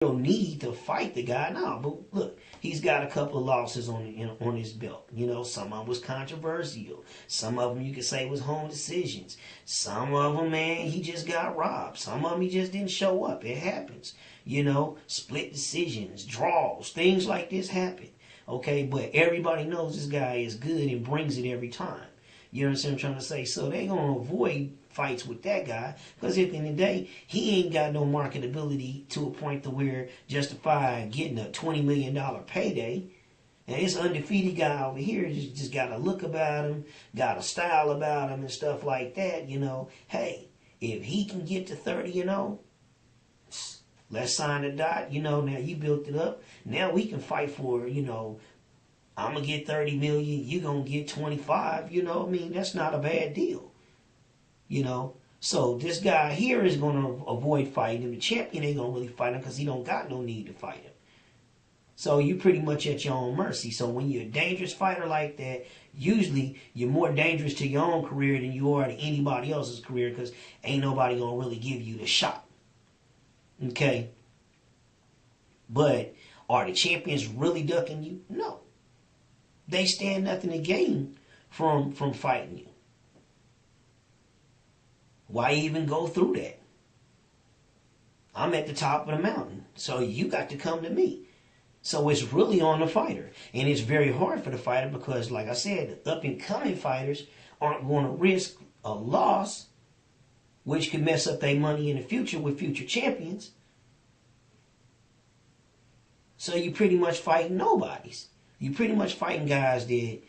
real need to fight the guy now. But look, he's got a couple of losses on his belt. You know, some of them was controversial. Some of them you could say was home decisions. Some of them, man, he just got robbed. Some of them he just didn't show up. It happens. You know, split decisions, draws, things like this happen. Okay, but everybody knows this guy is good and brings it every time. You understand what I'm trying to say? So they're going to avoid fights with that guy because at the end of the day, he ain't got no marketability to a point to where justify getting a $20 million payday. And this undefeated guy over here just got a look about him, got a style about him and stuff like that. You know, hey, if he can get to 30-0, let's sign the dot. You know, now you built it up. Now we can fight for, you know, I'm going to get 30 million, you going to get 25, you know what I mean? That's not a bad deal, you know? So this guy here is going to avoid fighting him. The champion ain't going to really fight him because he don't got no need to fight him. So you're pretty much at your own mercy. So when you're a dangerous fighter like that, usually you're more dangerous to your own career than you are to anybody else's career because ain't nobody going to really give you the shot. Okay? But are the champions really ducking you? No. They stand nothing to gain from fighting you. Why even go through that? I'm at the top of the mountain, so you got to come to me. So it's really on the fighter. And it's very hard for the fighter because, like I said, the up-and-coming fighters aren't going to risk a loss, which could mess up their money in the future with future champions. So you're pretty much fighting nobodies. You're pretty much fighting guys that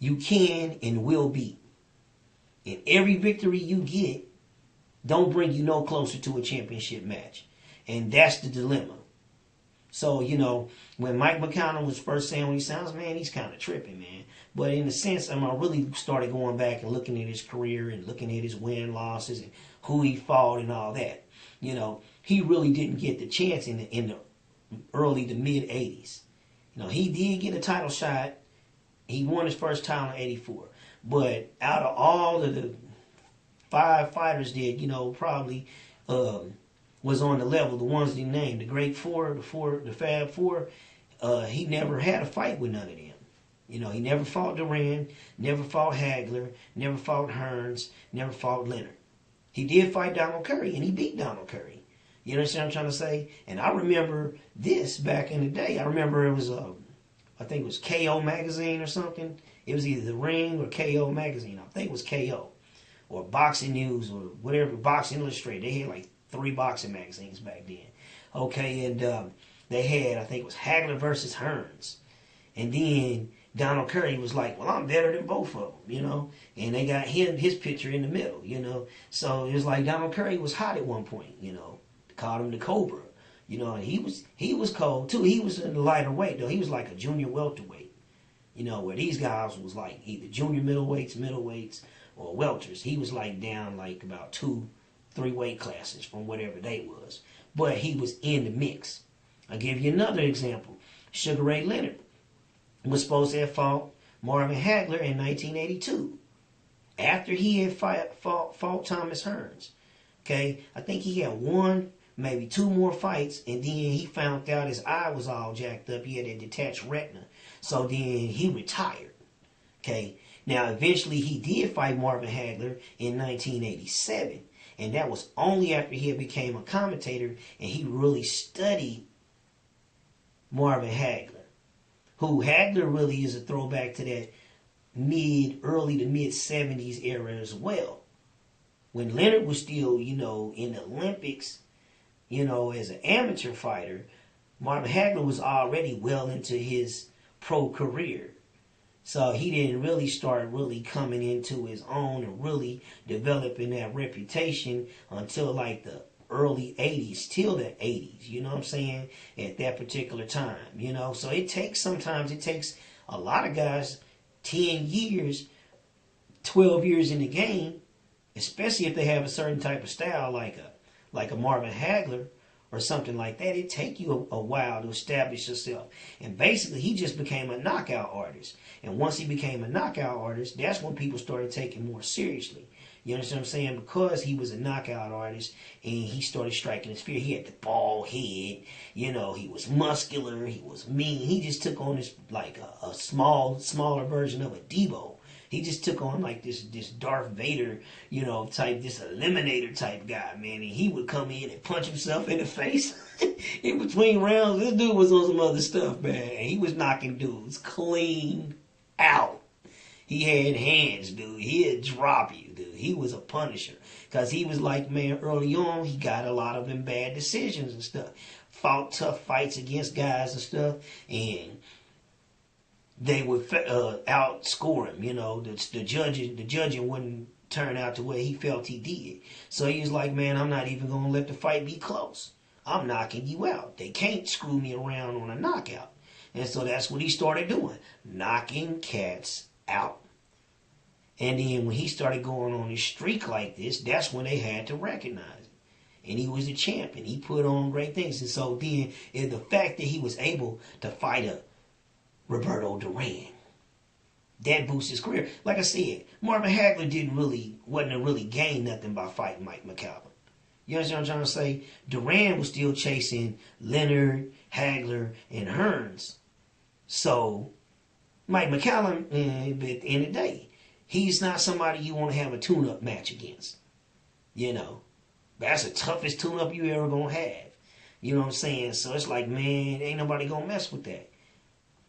you can and will beat. And every victory you get don't bring you no closer to a championship match. And that's the dilemma. So, you know, when Mike McConnell was first saying what he sounds, man, he's kind of tripping, man. But in a sense, I really started going back and looking at his career and looking at his win losses and who he fought and all that. You know, he really didn't get the chance in the early to mid 80s. You know, he did get a title shot. He won his first title in 84. But out of all of the 5 fighters that, you know, probably was on the level, the ones he named, the Great Four, the Fab Four, he never had a fight with none of them. You know, he never fought Durant, never fought Hagler, never fought Hearns, never fought Leonard. He did fight Donald Curry, and he beat Donald Curry. You understand what I'm trying to say? And I remember this back in the day. I remember it was, I think it was KO magazine or something. It was either The Ring or KO magazine. I think it was KO. Or Boxing News or whatever, Boxing Illustrated. They had like 3 boxing magazines back then. Okay, and they had, I think it was Hagler versus Hearns. And then Donald Curry was like, well, I'm better than both of them, you know. And they got his picture in the middle, you know. So it was like Donald Curry was hot at one point, you know. Called him the Cobra, you know, and he was cold too. He was in the lighter weight though. He was like a junior welterweight, you know, where these guys was like either junior middleweights, or welters. He was like down like about 2-3 weight classes from whatever they was, but he was in the mix. I'll give you another example. Sugar Ray Leonard was supposed to have fought Marvin Hagler in 1982 after he had fought Thomas Hearns. Okay, I think he had 1, maybe 2 more fights, and then he found out his eye was all jacked up. He had a detached retina. So then he retired. Okay, now eventually he did fight Marvin Hagler in 1987. And that was only after he had became a commentator and he really studied Marvin Hagler. Who Hagler really is a throwback to that early to mid 70s era as well. When Leonard was still, you know, in the Olympics, you know, as an amateur fighter, Marvin Hagler was already well into his pro career. So he didn't really start coming into his own and really developing that reputation until like the early 80s, till the 80s, you know what I'm saying, at that particular time, you know. So sometimes it takes a lot of guys 10 years, 12 years in the game, especially if they have a certain type of style like a Marvin Hagler or something like that. It take you a while to establish yourself. And basically, he just became a knockout artist. And once he became a knockout artist, that's when people started taking more seriously. You understand what I'm saying? Because he was a knockout artist and he started striking his fear. He had the bald head, you know, he was muscular, he was mean. He just took on this like a smaller version of a Debo. He just took on like this Darth Vader, you know, type, this Eliminator type guy, man. And he would come in and punch himself in the face in between rounds. This dude was on some other stuff, man. And he was knocking dudes clean out. He had hands, dude. He'd drop you, dude. He was a punisher. Because he was like, man, early on, he got a lot of them bad decisions and stuff. Fought tough fights against guys and stuff. And they would outscore him, you know. The judging wouldn't turn out to where he felt he did. So he was like, man, I'm not even going to let the fight be close. I'm knocking you out. They can't screw me around on a knockout. And so that's what he started doing, knocking cats out. And then when he started going on his streak like this, that's when they had to recognize it. And he was a champion. He put on great things. And so then the fact that he was able to fight a Roberto Duran, that boosts his career. Like I said, Marvin Hagler wasn't really gained nothing by fighting Mike McCallum. You understand what I'm trying to say? Duran was still chasing Leonard, Hagler, and Hearns. So Mike McCallum, at the end of the day, he's not somebody you want to have a tune-up match against. You know, that's the toughest tune-up you ever gonna have. You know what I'm saying? So it's like, man, ain't nobody gonna mess with that.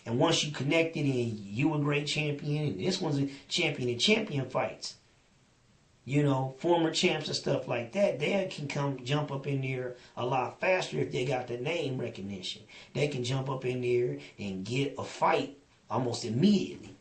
And once you connected and you a great champion, and this one's a champion in champion fights, you know, former champs and stuff like that, they can jump up in there a lot faster if they got the name recognition. They can jump up in there and get a fight almost immediately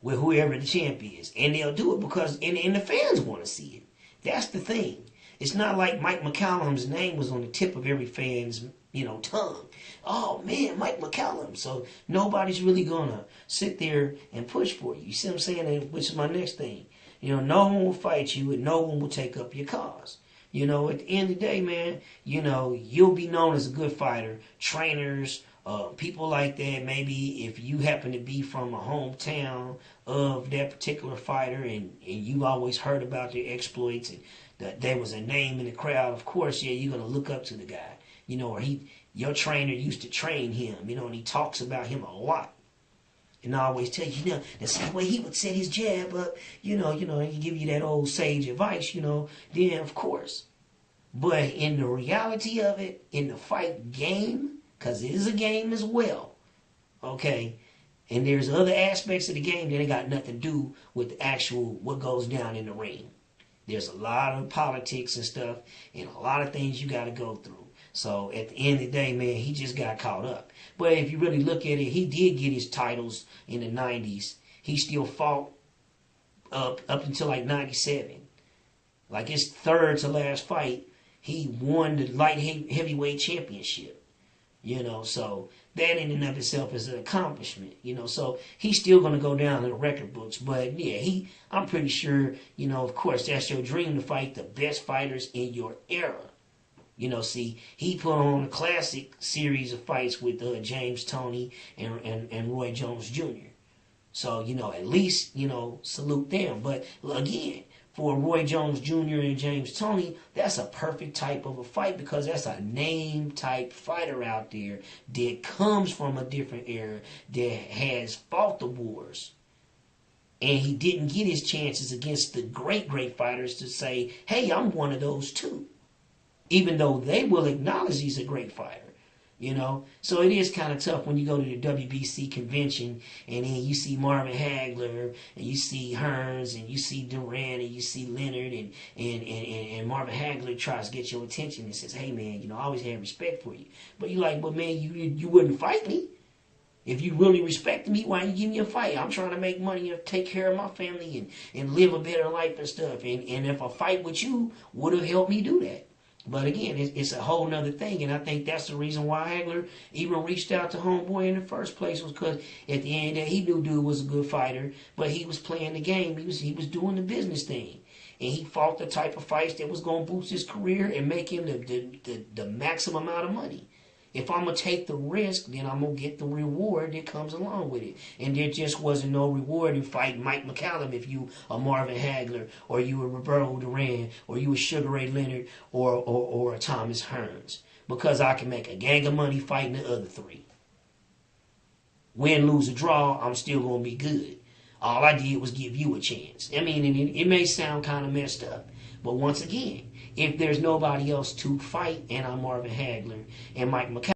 with whoever the champ is. And they'll do it because, and the fans want to see it. That's the thing. It's not like Mike McCallum's name was on the tip of every fan's, you know, tongue. Oh, man, Mike McCallum. So nobody's really going to sit there and push for you. You see what I'm saying? Which is my next thing. You know, no one will fight you and no one will take up your cause. You know, at the end of the day, man, you know, you'll be known as a good fighter. Trainers, people like that, maybe if you happen to be from a hometown of that particular fighter and you've always heard about their exploits and that there was a name in the crowd, of course, yeah, you're going to look up to the guy. You know, or your trainer used to train him, you know, and he talks about him a lot. And I always tell you, you know, the same way he would set his jab up, you know, and he give you that old sage advice, you know, then of course. But in the reality of it, in the fight game, because it is a game as well, okay, and there's other aspects of the game that ain't got nothing to do with the actual what goes down in the ring. There's a lot of politics and stuff and a lot of things you got to go through. So at the end of the day, man, he just got caught up. But if you really look at it, he did get his titles in the 90s. He still fought up until like 97. Like his third to last fight, he won the light heavyweight championship. You know, so that in and of itself is an accomplishment. You know, so he's still going to go down in the record books. But yeah, I'm pretty sure, you know, of course, that's your dream to fight the best fighters in your era. You know, see, he put on a classic series of fights with James Toney and Roy Jones Jr. So, you know, at least, you know, salute them. But again, for Roy Jones Jr. and James Toney, that's a perfect type of a fight because that's a name type fighter out there that comes from a different era that has fought the wars. And he didn't get his chances against the great fighters to say, hey, I'm one of those too. Even though they will acknowledge he's a great fighter, you know. So it is kind of tough when you go to the WBC convention and then you see Marvin Hagler and you see Hearns and you see Duran and you see Leonard and Marvin Hagler tries to get your attention and says, hey, man, you know, I always had respect for you. But you're like, but, man, you wouldn't fight me. If you really respect me, why you give me a fight? I'm trying to make money and take care of my family and live a better life and stuff. And if a fight with you would have helped me do that. But again, it's a whole nother thing, and I think that's the reason why Hagler even reached out to Homeboy in the first place was because at the end of the day, he knew dude was a good fighter, but he was playing the game. He was doing the business thing, and he fought the type of fights that was going to boost his career and make him the maximum amount of money. If I'm going to take the risk, then I'm going to get the reward that comes along with it. And there just wasn't no reward in fighting Mike McCallum if you a Marvin Hagler, or you a Roberto Duran, or you a Sugar Ray Leonard, or a Thomas Hearns. Because I can make a gang of money fighting the other three. Win, lose, or draw, I'm still going to be good. All I did was give you a chance. I mean, it may sound kind of messed up. But once again, if there's nobody else to fight, and I'm Marvin Hagler and Mike McCallum,